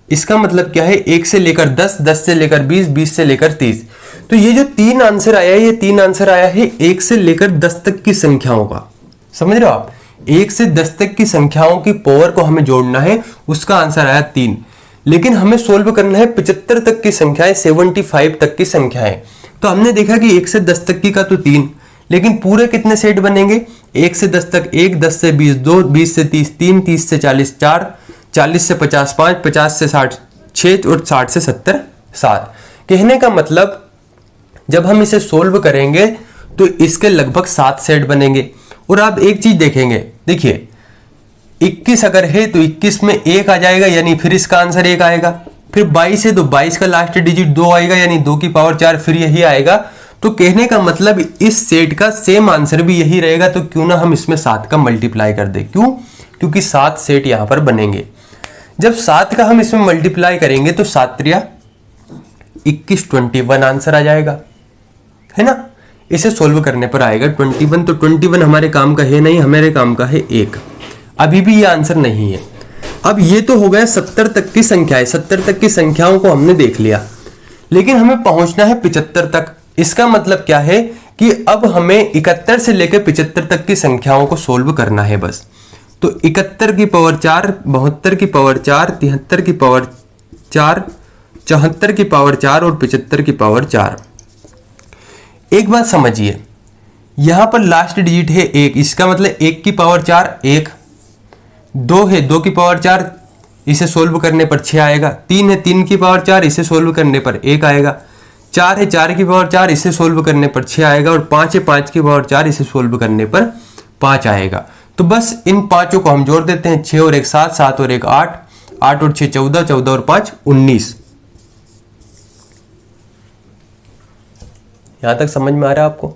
इसका मतलब क्या है, 1 से लेकर 10, 10 से लेकर 20, 20 से लेकर 30। तो ये जो 3 आंसर आया है, ये 3 आंसर आया है 1 से लेकर 10 तक की संख्याओं का। समझ रहे हो आप, 1 से 10 तक की संख्याओं की पावर को हमें जोड़ना है, उसका आंसर आया 3। लेकिन हमें सोल्व करना है 75 तक की संख्याएं, 75 तक की संख्याएं। तो हमने देखा कि 1 से 10 तक की का तो 3, लेकिन पूरे कितने सेट बनेंगे, 1 से 10 तक 1, 10 से 20 2, 20 से 30 3, 30 से 40 4, 40 से 50 5, 50 से 60 6 और 60 से 70 7। कहने का मतलब जब हम इसे सोल्व करेंगे तो इसके लगभग 7 सेट बनेंगे। और आप एक चीज देखेंगे, देखिए 21 अगर है तो 21 में 1 आ जाएगा, यानी फिर इसका आंसर 1 आएगा। फिर 22 है तो 22 का लास्ट डिजिट 2 आएगा, यानी 2 की पावर 4, फिर यही आएगा। तो कहने का मतलब इस सेट का सेम आंसर भी यही रहेगा। तो क्यों ना हम इसमें 7 का मल्टीप्लाई कर दें, क्यों, क्योंकि 7 सेट यहां पर बनेंगे। जब 7 का हम इसमें मल्टीप्लाई करेंगे तो 7 3 21, 21 आंसर आ जाएगा, है ना। इसे सोल्व करने पर आएगा 21। तो 21 हमारे काम का है नहीं, हमारे काम का है 1। अभी भी ये आंसर नहीं है। अब ये तो हो गया 70 तक की संख्याएं, 70 तक की संख्याओं को हमने देख लिया, लेकिन हमें पहुंचना है 75 तक। इसका मतलब क्या है कि अब हमें 71 से लेकर 75 तक की संख्याओं को सोल्व करना है बस। तो 71 की पावर 4, 72 की पावर 4, 73 की पावर 4, 74 की पावर 4 और 75 की पावर 4। एक बात समझिए, यहां पर लास्ट डिजिट है 1, इसका मतलब 1 की पावर 4 1, 2 है 2 की पावर 4, इसे सोल्व करने पर 6 आएगा। 3 है 3 की पावर 4, इसे सोल्व करने पर 1 आएगा। 4 है 4 की पावर 4, इसे सोल्व करने पर 6 आएगा। और 5 है 5 की पावर 4, इसे सोल्व करने पर 5 आएगा। तो बस इन पांचों को हम जोड़ देते हैं, 6 और 1 7, 7 और 1 8, 8 और 6 14, 14 और 5 19। यहां तक समझ में आ रहा है आपको।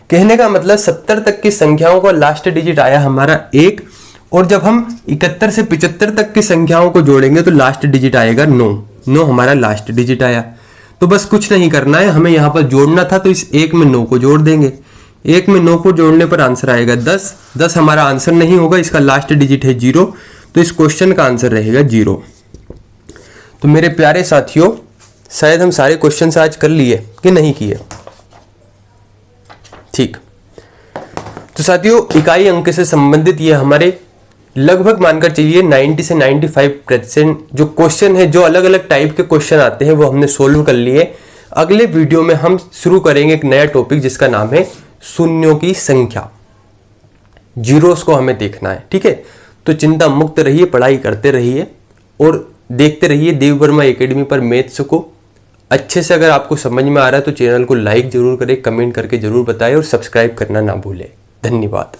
कहने का मतलब 70 तक की संख्याओं का लास्ट डिजिट आया हमारा 1, और जब हम 71 से 75 तक की संख्याओं को जोड़ेंगे तो लास्ट डिजिट आएगा 9। 9 हमारा लास्ट डिजिट आया। तो बस कुछ नहीं करना है, हमें यहां पर जोड़ना था, तो इस 1 में 9 को जोड़ देंगे। 1 में 9 को जोड़ने पर आंसर आएगा 10। 10 हमारा आंसर नहीं होगा, इसका लास्ट डिजिट है 0, तो इस क्वेश्चन का आंसर रहेगा 0। तो मेरे प्यारे साथियों, शायद हम सारे क्वेश्चन आज कर लिए कि नहीं किए, ठीक। तो साथियों, इकाई अंक से संबंधित ये हमारे लगभग मानकर चलिए 90 से 95% जो क्वेश्चन है, जो अलग अलग टाइप के क्वेश्चन आते हैं, वो हमने सोल्व कर लिए। अगले वीडियो में हम शुरू करेंगे एक नया टॉपिक जिसका नाम है शून्यों की संख्या, जीरोस को हमें देखना है, ठीक है। तो चिंता मुक्त रहिए, पढ़ाई करते रहिए और देखते रहिए देव वर्मा एकेडमी पर मैथ्स को अच्छे से। अगर आपको समझ में आ रहा है तो चैनल को लाइक जरूर करें, कमेंट करके जरूर बताएं और सब्सक्राइब करना ना भूलें। धन्यवाद।